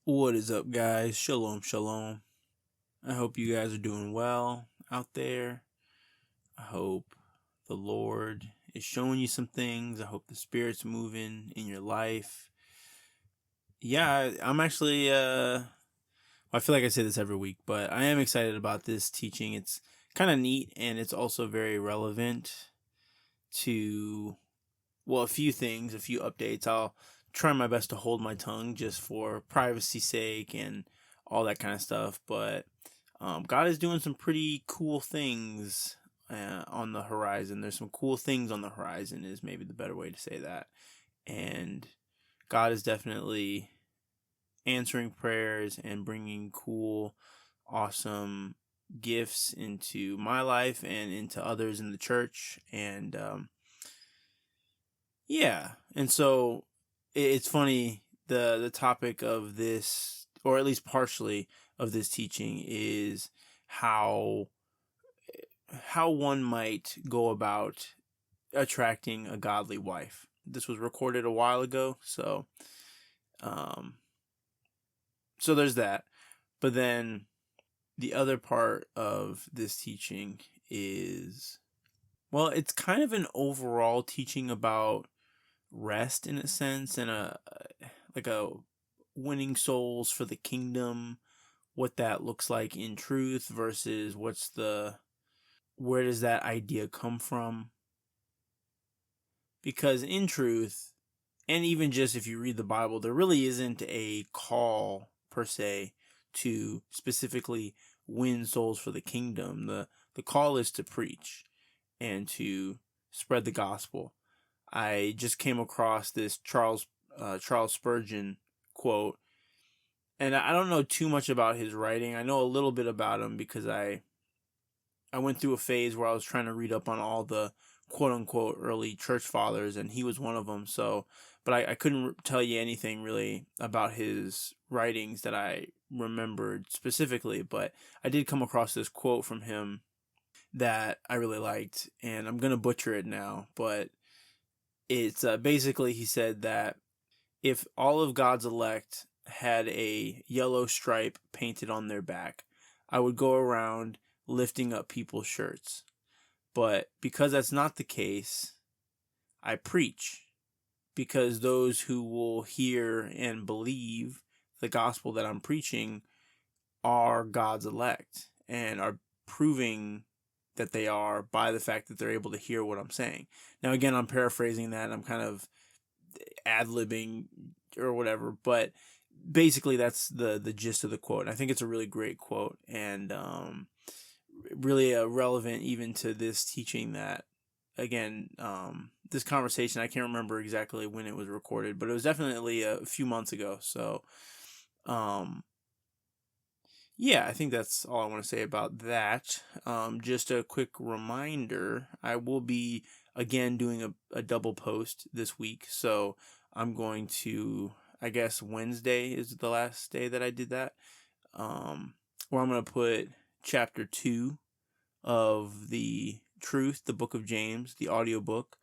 What is up, guys? Shalom, shalom. I hope you guys are doing well out there. I hope the Lord is showing you some things. I hope the Spirit's moving in your life. Yeah, I'm actually, I feel like I say this every week, but I am excited about this teaching. It's kind of neat and it's also very relevant to, well, a few things, a few updates. I'll try my best to hold my tongue just for privacy's sake and all that kind of stuff. But God is doing some pretty cool things on the horizon. There's some cool things on the horizon, is maybe the better way to say that. And God is definitely answering prayers and bringing cool, awesome gifts into my life and into others in the church. And yeah, and so it's funny, the topic of this, or at least partially of this teaching, is how one might go about attracting a godly wife. This was recorded a while ago, um so there's that. But then the other part of this teaching is, well, it's kind of an overall teaching about rest in a sense, and a winning souls for the kingdom, what that looks like in truth versus where does that idea come from? Because in truth, and even just if you read the Bible, there really isn't a call per se to specifically win souls for the kingdom. The call is to preach and to spread the gospel. I just came across this Charles Spurgeon quote, and I don't know too much about his writing. I know a little bit about him because I went through a phase where I was trying to read up on all the quote unquote early church fathers, and he was one of them. So, but I couldn't tell you anything really about his writings that I remembered specifically. But I did come across this quote from him that I really liked, and I'm gonna butcher it now, but it's basically, he said that if all of God's elect had a yellow stripe painted on their back, I would go around lifting up people's shirts. But because that's not the case, I preach, because those who will hear and believe the gospel that I'm preaching are God's elect and are proving that they are by the fact that they're able to hear what I'm saying. Now, again, I'm paraphrasing that. I'm kind of ad-libbing or whatever, but basically that's the gist of the quote. And I think it's a really great quote, and really relevant even to this teaching that, again, this conversation, I can't remember exactly when it was recorded, but it was definitely a few months ago. So um yeah, I think that's all I want to say about that. Just a quick reminder, I will be again doing a double post this week. So I'm going to, I guess Wednesday is the last day that I did that. Where I'm going to put chapter 2 of the Truth, the Book of James, the audiobook,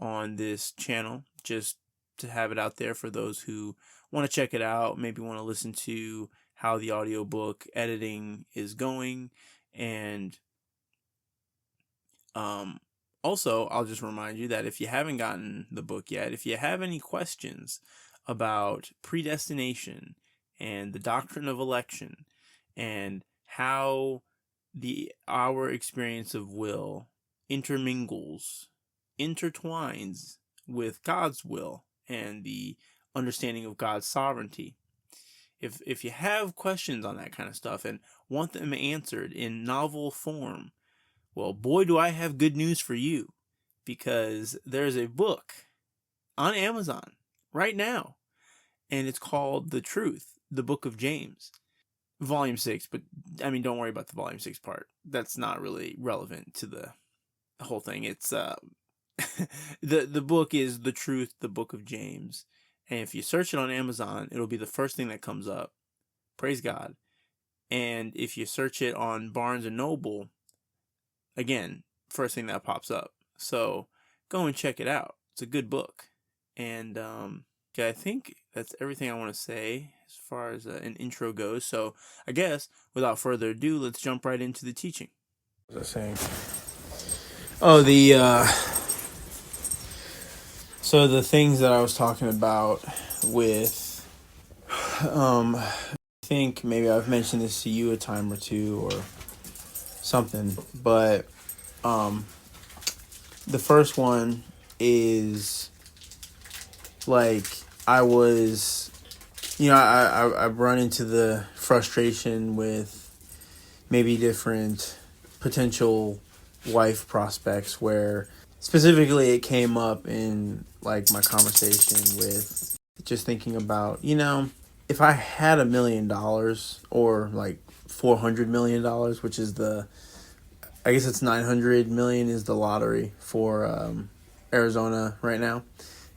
on this channel, just to have it out there for those who want to check it out, maybe want to listen to how the audiobook editing is going. And um, also, I'll just remind you that if you haven't gotten the book yet, if you have any questions about predestination and the doctrine of election and how our experience of will intermingles, intertwines with God's will and the understanding of God's sovereignty. If you have questions on that kind of stuff and want them answered in novel form, well, boy, do I have good news for you, because there's a book on Amazon right now, and it's called The Truth, the Book of James, Volume 6. But I mean, don't worry about the Volume 6 part. That's not really relevant to the whole thing. It's the book is The Truth, the Book of James. And if you search it on Amazon, it'll be the first thing that comes up. Praise God. And if you search it on Barnes and Noble, again, first thing that pops up. So go and check it out. It's a good book. And yeah, I think that's everything I want to say as as far as an intro goes. So I guess without further ado, let's jump right into the teaching. What was I saying? Oh, so the things that I was talking about with, I think maybe I've mentioned this to you a time or two or something, but the first one is like I was, I've run into the frustration with maybe different potential wife prospects where specifically it came up in like my conversation with just thinking about, if I had $1 million or like $400 million, which is I guess it's 900 million is the lottery for Arizona right now.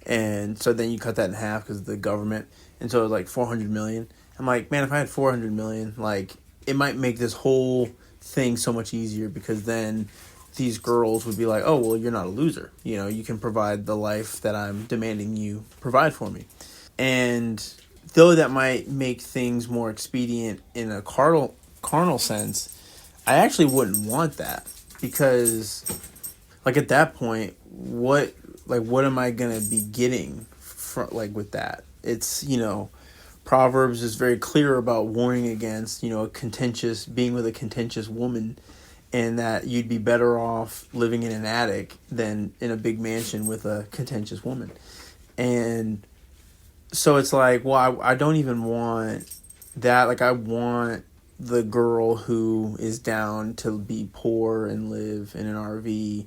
And so then you cut that in half because of the government. And so it was like 400 million. I'm like, man, if I had 400 million, like it might make this whole thing so much easier because then these girls would be like, oh, well, you're not a loser. You can provide the life that I'm demanding you provide for me. And though that might make things more expedient in a carnal sense, I actually wouldn't want that because, like, at that point, what am I gonna be getting with that? It's, Proverbs is very clear about warning against, being with a contentious woman, and that you'd be better off living in an attic than in a big mansion with a contentious woman. And so it's like, well, I don't even want that. Like, I want the girl who is down to be poor and live in an RV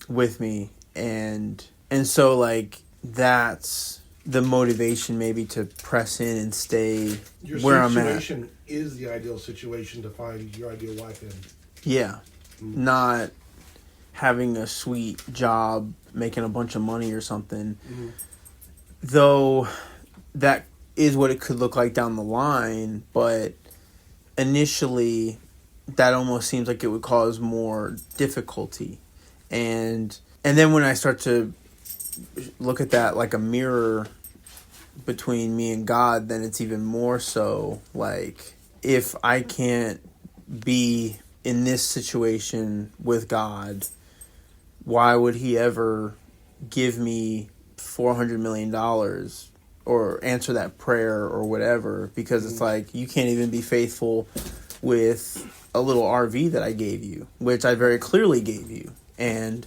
with me. And so, like, that's the motivation maybe to press in and stay where I'm at. Your situation is the ideal situation to find your ideal wife in. Yeah. Mm-hmm. Not having a sweet job, making a bunch of money or something. Mm-hmm. Though that is what it could look like down the line, but initially that almost seems like it would cause more difficulty. And then when I start to look at that like a mirror between me and God, then it's even more so like, if I can't be in this situation with God, why would he ever give me $400 million or answer that prayer or whatever? Because it's like, you can't even be faithful with a little RV that I gave you, which I very clearly gave you. And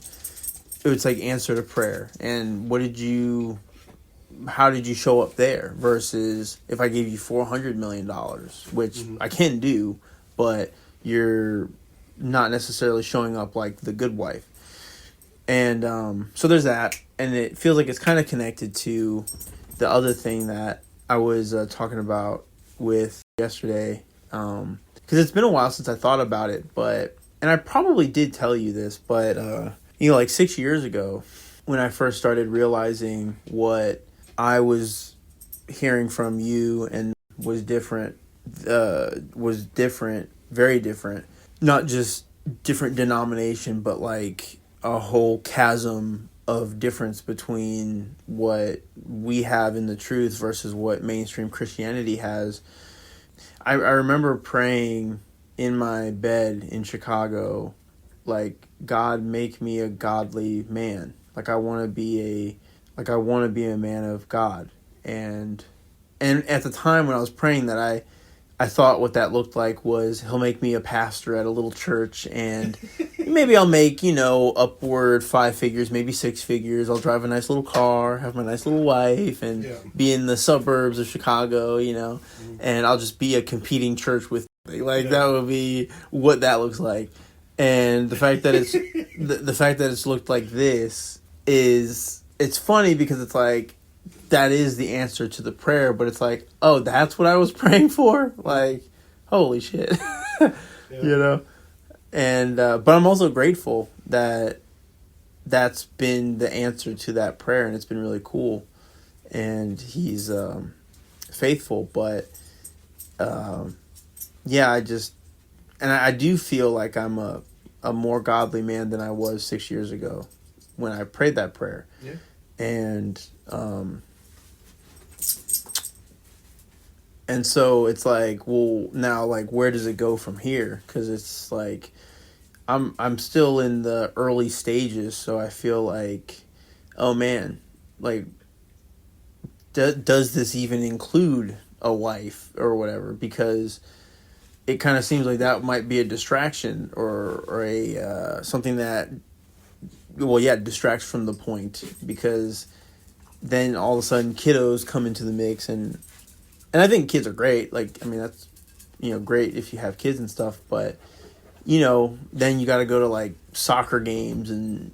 it was like, answer to prayer. And how did you show up there versus if I gave you $400 million, which I can do, but you're not necessarily showing up like the good wife. And so there's that. And it feels like it's kind of connected to the other thing that I was talking about with yesterday. Because it's been a while since I thought about it, and I probably did tell you this, but like 6 years ago, when I first started realizing what I was hearing from you and was different, very different, not just different denomination, but like a whole chasm of difference between what we have in the truth versus what mainstream Christianity has. I remember praying in my bed in Chicago, like, God, make me a godly man. Like, I want to be a man of God. And at the time when I was praying that, I thought what that looked like was he'll make me a pastor at a little church, and maybe I'll make, upward 5 figures, maybe 6 figures. I'll drive a nice little car, have my nice little wife, and be in the suburbs of Chicago, and I'll just be a competing church with, that would be what that looks like. And the fact that it's the fact that it's looked like this it's funny because it's like, that is the answer to the prayer, but it's like, oh, that's what I was praying for? Like, holy shit. And but I'm also grateful that that's been the answer to that prayer, and it's been really cool. And he's faithful, but I do feel like I'm a more godly man than I was 6 years ago when I prayed that prayer. Yeah. And so it's like, well, now like where does it go from here? Because it's like I'm still in the early stages, so I feel like, oh man, like does this even include a wife or whatever? Because it kind of seems like that might be a distraction or a something that, well, yeah, distracts from the point, because then all of a sudden kiddos come into the mix, and I think kids are great. Like, I mean, that's, great if you have kids and stuff, but then you got to go to like soccer games and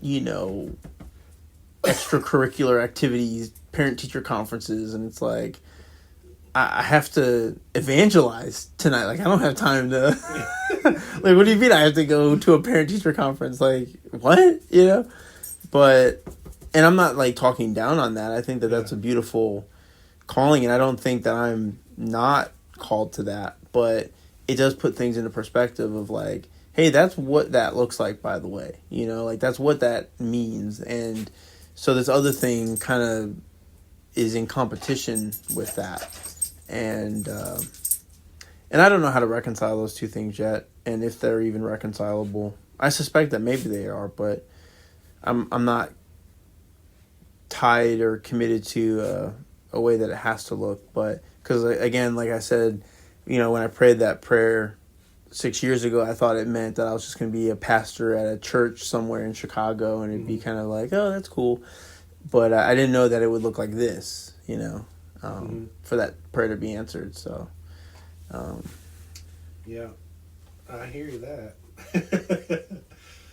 extracurricular activities, parent teacher conferences, and it's like I have to evangelize tonight. Like, I don't have time to like, what do you mean I have to go to a parent teacher conference? Like, what? But, and I'm not like talking down on that. I think that that's a beautiful calling, and I don't think that I'm not called to that, but it does put things into perspective of like, hey, that's what that looks like, by the way, like that's what that means. And so this other thing kind of is in competition with that. And I don't know how to reconcile those two things yet, and if they're even reconcilable. I suspect that maybe they are, but I'm not tied or committed to a way that it has to look. But because, again, like I said, when I prayed that prayer 6 years ago, I thought it meant that I was just going to be a pastor at a church somewhere in Chicago, and it'd be kind of like, oh, that's cool. But I didn't know that it would look like this, for that prayer to be answered. So, yeah, I hear you that.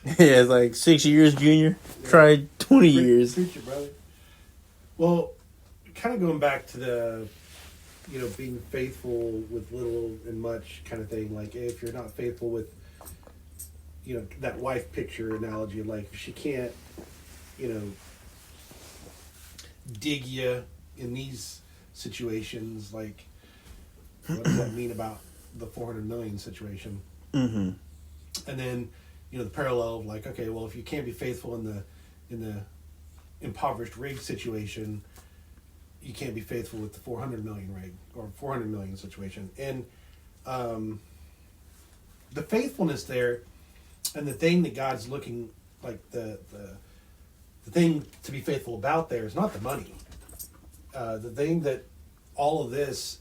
yeah, it's like 6 years junior, tried 20 years. Preach it, brother. Well, kind of going back to the, being faithful with little and much kind of thing. Like, if you're not faithful with, that wife picture analogy, like if she can't, dig you in these situations, like, what does that mean about the 400 million situation? Mm-hmm. And then, the parallel of like, okay, well, if you can't be faithful in the impoverished rig situation, you can't be faithful with the 400 million rig or 400 million situation. And the faithfulness there, and the thing that God's looking, like the thing to be faithful about there is not the money. The thing that all of this,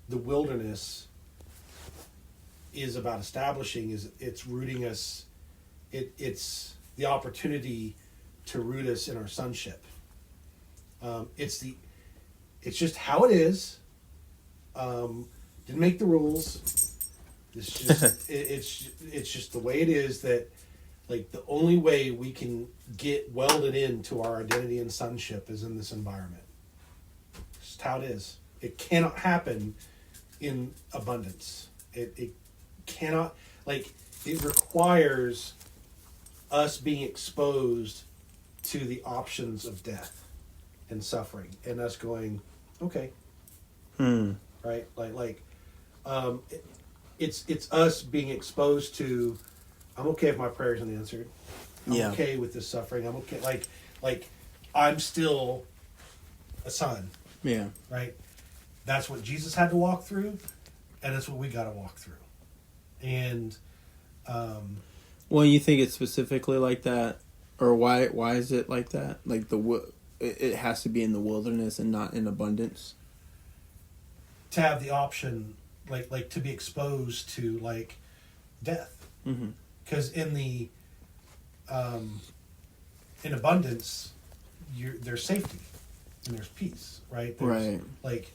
the wilderness, is about establishing is it's rooting us. It's the opportunity to root us in our sonship. It's just how it is. Didn't make the rules. It's just it's just the way it is, that like the only way we can get welded into our identity and sonship is in this environment. It's just how it is. It cannot happen in abundance. It cannot, like, it requires us being exposed to the options of death and suffering, and us going, okay, right, it's us being exposed to, I'm okay if my prayer isn't answered. I'm okay with this suffering. I'm okay, like I'm still a son. Yeah. Right? That's what Jesus had to walk through, and that's what we got to walk through. And well, you think it's specifically like that, or why is it like that? Like it has to be in the wilderness and not in abundance. To have the option, like to be exposed to like death, because in the in abundance, there's safety and there's peace, right? There's, like,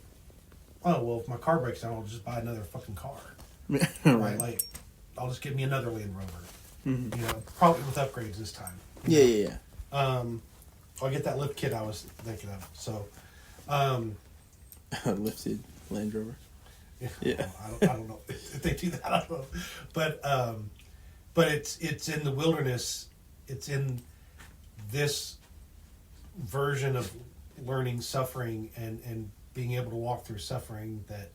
oh well, if my car breaks down, I'll just buy another fucking car, right? Like, I'll just get me another Land Rover, probably with upgrades this time. Yeah. I'll get that lift kit I was thinking of. So, lifted Land Rover. Yeah. I don't know if they do that. I don't know, but it's in the wilderness. It's in this version of learning suffering and being able to walk through suffering that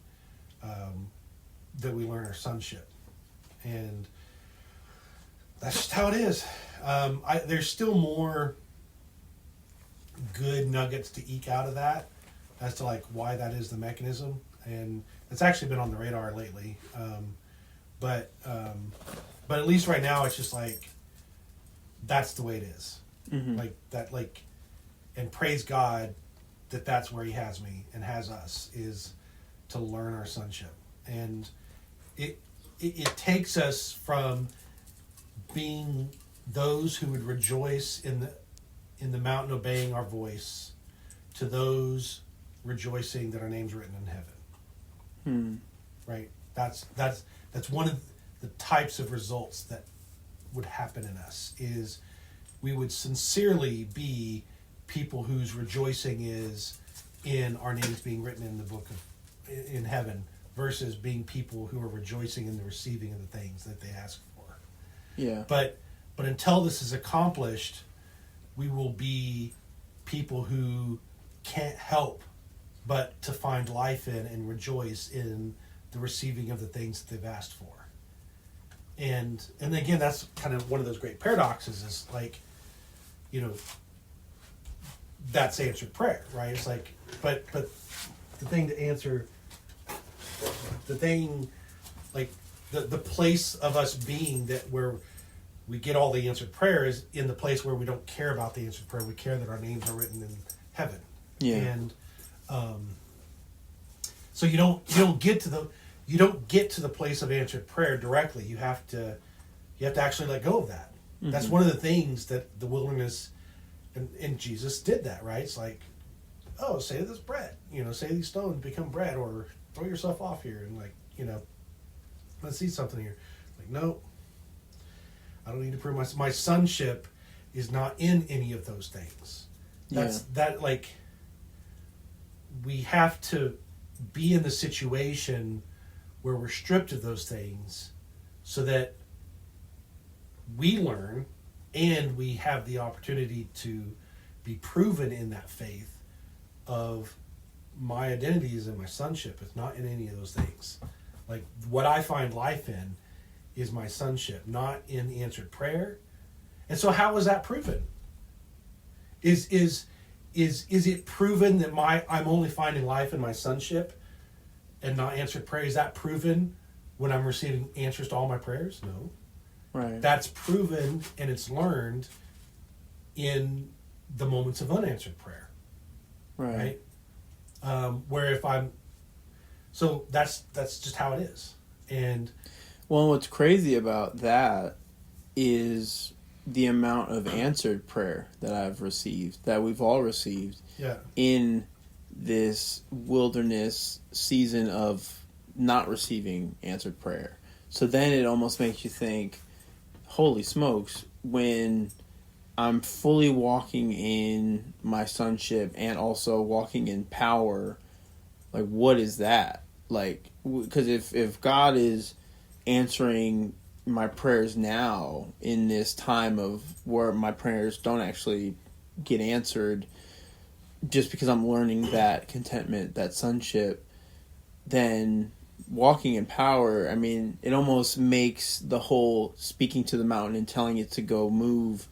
we learn our sonship, and that's just how it is. There's still more good nuggets to eke out of that as to like why that is the mechanism. and it's actually been on the radar lately. But at least right now, it's just like that's the way it is. Mm-hmm. Like that, like, and praise God that that's where He has me and has us, is to learn our sonship, and it takes us from being those who would rejoice in the mountain obeying our voice to those rejoicing that our names are written in heaven. Right? That's one of the types of results that would happen in us, is we would sincerely be people whose rejoicing is in our names being written in the book of in heaven, versus being people who are rejoicing in the receiving of the things that they ask for. Yeah. But until this is accomplished, we will be people who can't help but to find life in and rejoice in the receiving of the things that they've asked for. And again, that's kind of one of those great paradoxes, is like, you know, that's answered prayer, right? It's like, but the thing to answer, the thing, like the place of us being that where we get all the answered prayer is in the place where we don't care about the answered prayer. We care that our names are written in heaven. Yeah. And so you don't get to the place of answered prayer directly. You have to actually let go of that. Mm-hmm. That's one of the things that the wilderness and Jesus did that, right? It's like, oh, say to this bread, say these stones become bread, or throw yourself off here and, like, let's see something here. Like, no, I don't need to prove my sonship is not in any of those things. That, like, we have to be in the situation where we're stripped of those things so that we learn and we have the opportunity to be proven in that faith of my identity is in my sonship. It's not in any of those things. Like, what I find life in is my sonship, not in the answered prayer. And so how is that proven? Is it proven that I'm only finding life in my sonship and not answered prayer? Is that proven when I'm receiving answers to all my prayers? No. Right. That's proven and it's learned in the moments of unanswered prayer. Right. Where if I'm, so that's just how it is. And well, what's crazy about that is the amount of answered prayer that I've received, that we've all received, in this wilderness season of not receiving answered prayer. So then it almost makes you think, holy smokes, when I'm fully walking in my sonship and also walking in power, like, what is that? Like, because if God is answering my prayers now in this time of where my prayers don't actually get answered, just because I'm learning that contentment, that sonship, then walking in power, I mean, it almost makes the whole speaking to the mountain and telling it to go move,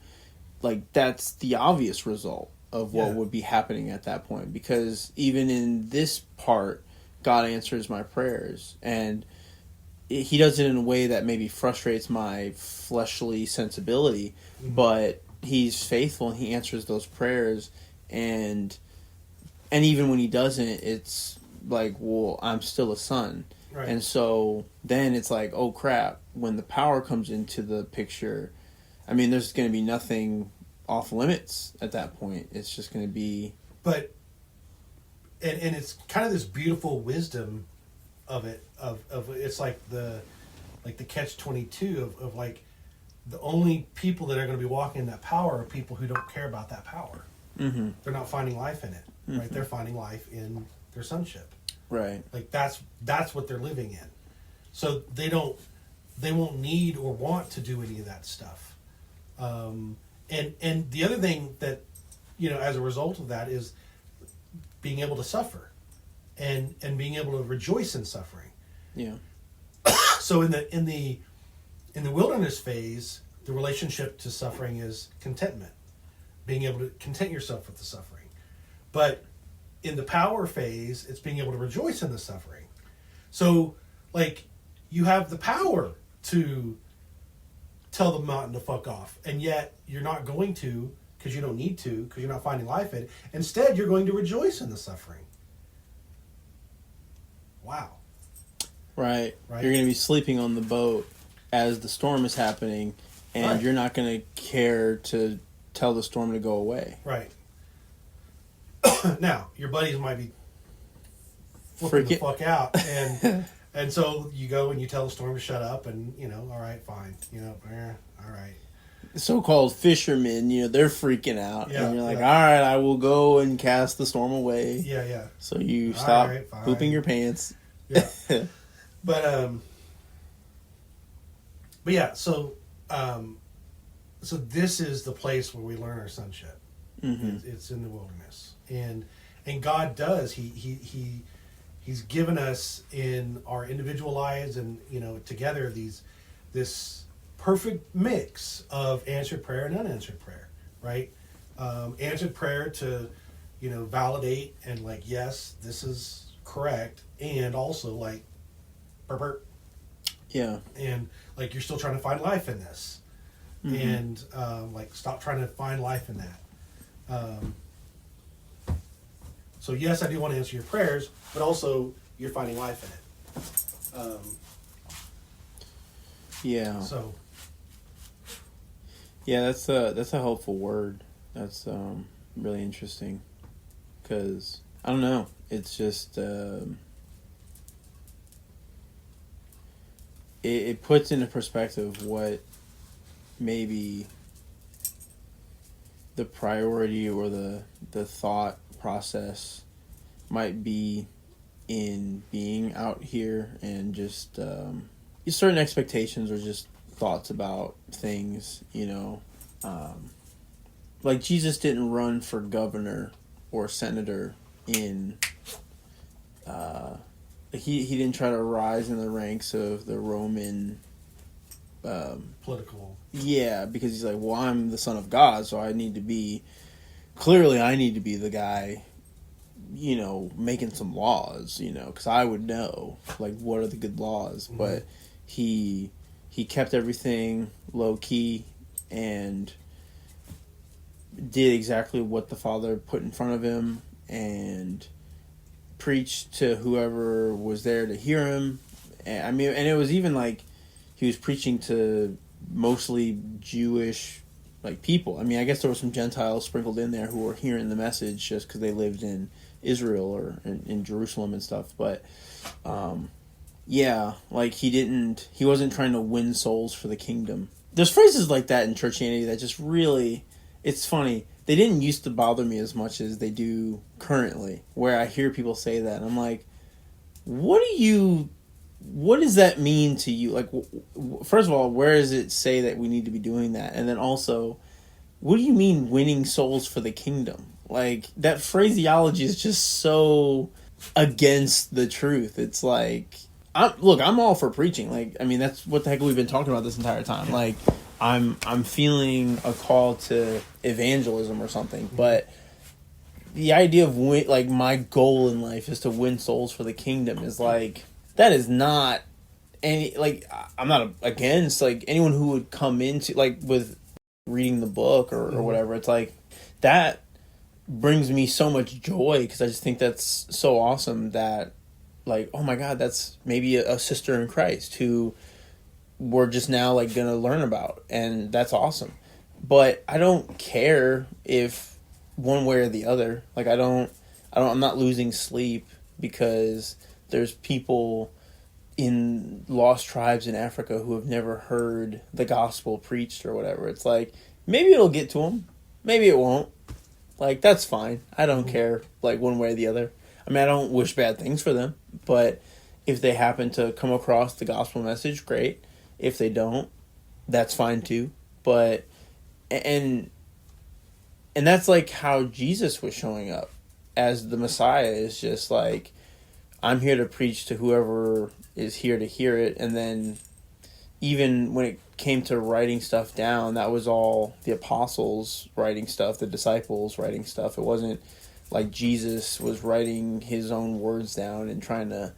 like, that's the obvious result of what would be happening at that point. Because even in this part, God answers my prayers, and He does it in a way that maybe frustrates my fleshly sensibility, but He's faithful and He answers those prayers, and even when He doesn't, it's like, well, I'm still a son. Right. And so then it's like, oh crap, when the power comes into the picture, I mean, there's going to be nothing off limits at that point. It's just going to be... But, and it's kind of this beautiful wisdom of it, of it's like the catch-22 of like, the only people that are going to be walking in that power are people who don't care about that power. Mm-hmm. They're not finding life in it, right? They're finding life in their sonship. Right. Like, that's what they're living in. So they won't need or want to do any of that stuff. And the other thing that, as a result of that is being able to suffer and being able to rejoice in suffering. Yeah. So in the wilderness phase, the relationship to suffering is contentment, being able to content yourself with the suffering. But in the power phase, it's being able to rejoice in the suffering. So, like, you have the power to tell the mountain to fuck off, and yet you're not going to, because you don't need to, because you're not finding life in it. Instead, you're going to rejoice in the suffering. Wow. Right. You're going to be sleeping on the boat as the storm is happening, and you're not going to care to tell the storm to go away. Right. Now, your buddies might be flipping the fuck out, and so you go and you tell the storm to shut up, and, all right, fine. All right. So-called fishermen, they're freaking out. And you're like, all right, I will go and cast the storm away. Yeah. So you stop pooping your pants. Yeah. But yeah, so this is the place where we learn our sonship. Mm-hmm. It's in the wilderness. And God does, he's given us in our individual lives and, together this perfect mix of answered prayer and unanswered prayer, right? Answered prayer to, validate and like, yes, this is correct. And also like, burp. Yeah. And like, you're still trying to find life in this. Mm-hmm. And like, stop trying to find life in that. So yes, I do want to answer your prayers, but also you're finding life in it. Yeah. So. Yeah, that's a helpful word. That's really interesting, because I don't know. It's just it puts into perspective what maybe the priority or the thought process might be in being out here, and just certain expectations or just thoughts about things, like Jesus didn't run for governor or senator in he didn't try to rise in the ranks of the Roman political. Yeah, because he's like, well, I'm the son of God, so I need to be the guy, making some laws, because I would know, like, what are the good laws. Mm-hmm. But he kept everything low key and did exactly what the Father put in front of him, and preached to whoever was there to hear him. And it was even like he was preaching to mostly Jewish people. I guess there were some Gentiles sprinkled in there who were hearing the message just because they lived in Israel or in Jerusalem and stuff. But yeah, he wasn't trying to win souls for the kingdom. There's phrases like that in churchianity that just really, it's funny. They didn't used to bother me as much as they do currently, where I hear people say that, and I'm like, what does that mean to you? Like, first of all, where does it say that we need to be doing that? And then also, what do you mean winning souls for the kingdom? Like, that phraseology is just so against the truth. It's like, I'm all for preaching. That's what the heck we've been talking about this entire time. Like, I'm feeling a call to evangelism or something, but the idea of my goal in life is to win souls for the kingdom is that is not any, I'm not against anyone who would come into with reading the book or whatever. It's that brings me so much joy, because I just think that's so awesome that oh my God, that's maybe a sister in Christ who we're just now gonna learn about, and that's awesome. But I don't care if one way or the other. I'm not losing sleep because there's people in lost tribes in Africa who have never heard the gospel preached or whatever. It's maybe it'll get to them, maybe it won't. That's fine. I don't care one way or the other. I don't wish bad things for them, but if they happen to come across the gospel message, great. If they don't, that's fine too. But and that's how Jesus was showing up as the Messiah, is just I'm here to preach to whoever is here to hear it. And then even when it came to writing stuff down, that was all the apostles writing stuff, the disciples writing stuff. It wasn't like Jesus was writing his own words down and trying to,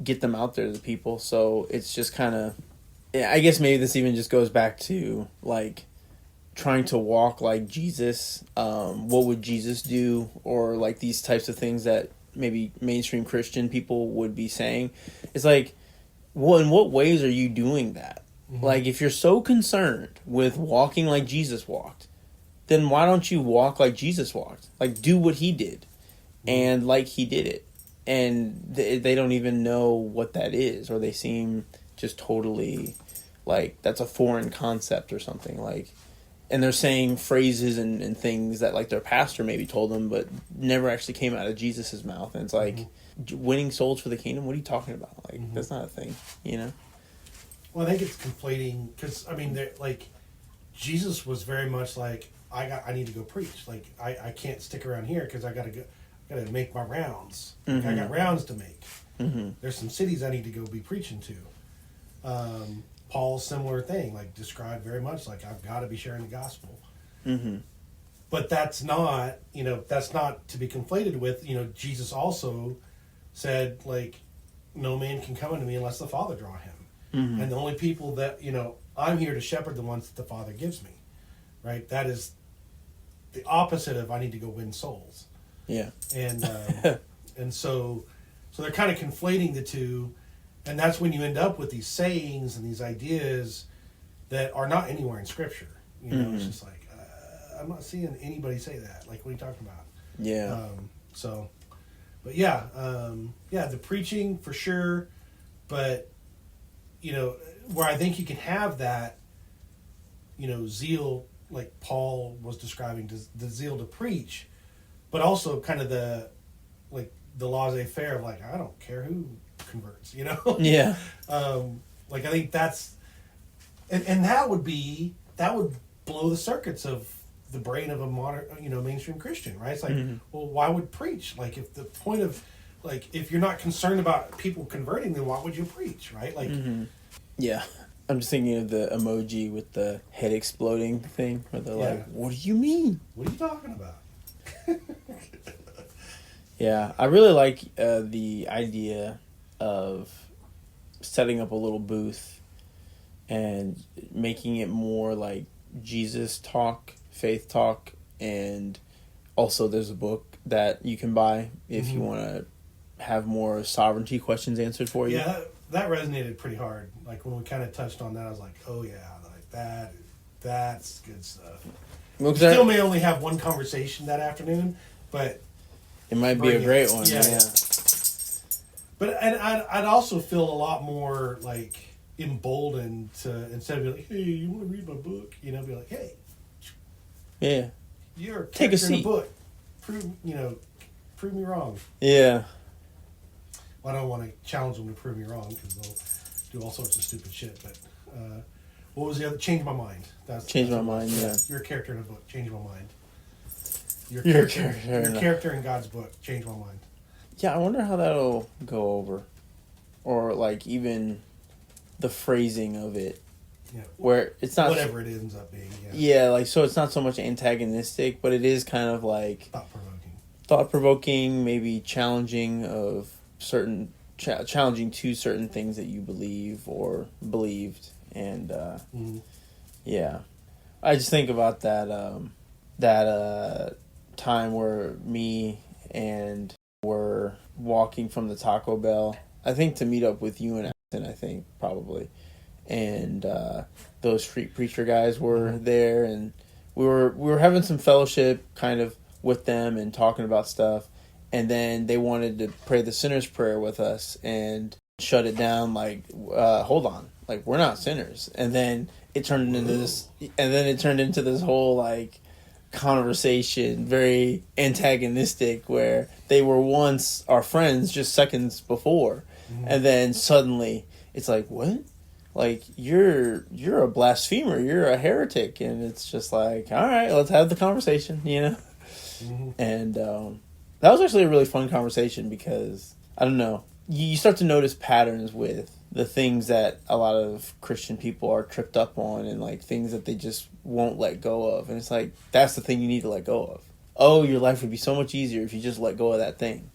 get them out there to the people. So it's just kind of, I guess maybe this even just goes back to like trying to walk like Jesus. What would Jesus do? Or like these types of things that maybe mainstream Christian people would be saying. It's like, well, in what ways are you doing that? Mm-hmm. Like, if you're so concerned with walking like Jesus walked, then why don't you walk like Jesus walked? Like, do what he did. And like he did it. And they don't even know what that is. Or they seem just totally like that's a foreign concept or something. Like, and they're saying phrases and things that like their pastor maybe told them, but never actually came out of Jesus's mouth. And it's like, winning souls for the kingdom? What are you talking about? Like, that's not a thing, Well, I think it's conflating because like Jesus was very much like I need to go preach. Like I can't stick around here because I gotta make my rounds. Like, I got rounds to make. There's some cities I need to go be preaching to. Paul's similar thing, like described very much like I've got to be sharing the gospel. But that's not to be conflated with, Jesus also said, like, no man can come unto me unless the Father draw him. And the only people that, I'm here to shepherd the ones that the Father gives me. Right? That is the opposite of I need to go win souls. Yeah. And and so they're kind of conflating the two. And that's when you end up with these sayings and these ideas that are not anywhere in Scripture. It's just like, I'm not seeing anybody say that. Like, what are you talking about? Yeah. But yeah, the preaching for sure. But, where I think you can have that, zeal, like Paul was describing, the zeal to preach, but also kind of the laissez-faire of like, I don't care who converts, Yeah. Like I think that's and that would blow the circuits of the brain of a modern mainstream Christian, right? It's like, well, why would preach? Like, if the point of, like, if you're not concerned about people converting, then why would you preach, right? Like, yeah, I'm just thinking of the emoji with the head exploding thing where they're like, what do you mean? What are you talking about? Yeah, I really like the idea of setting up a little booth and making it more like Jesus talk, faith talk, and also there's a book that you can buy if you want to have more sovereignty questions answered for you. Yeah, that resonated pretty hard. Like when we kind of touched on that, I was like, oh yeah, like that's good stuff. Well, still may only have one conversation that afternoon, but it might be a great one. Yeah. But I'd also feel a lot more like emboldened to, instead of being like, hey, you want to read my book? Be like, hey, yeah, you're a take a seat. In a book. Prove me wrong. Yeah. Well, I don't want to challenge them to prove me wrong because they'll do all sorts of stupid shit. But what was the other? Change my mind. Change my mind. Yeah. You're a character in a book. Change my mind. You're a character in God's book. Change my mind. Yeah, I wonder how that'll go over, or like even the phrasing of it. Yeah. Where it's not whatever it ends up being. Yeah, like, so it's not so much antagonistic, but it is kind of like thought-provoking, maybe challenging of certain challenging to certain things that you believe or believed, and yeah, I just think about that time where me and were walking from the Taco Bell, I think to meet up with you and Ashton, I think probably. And those street preacher guys were there, and we were having some fellowship kind of with them and talking about stuff, and then they wanted to pray the sinner's prayer with us and shut it down like, hold on, like, we're not sinners. And then it turned into this whole like conversation, very antagonistic, where they were once our friends just seconds before, and then suddenly it's like, what? Like, you're a blasphemer, you're a heretic, and it's just like, all right, let's have the conversation, And that was actually a really fun conversation because, I don't know, you start to notice patterns with the things that a lot of Christian people are tripped up on, and like things that they just won't let go of, and it's like, that's the thing you need to let go of. oh, your life would be so much easier if you just let go of that thing.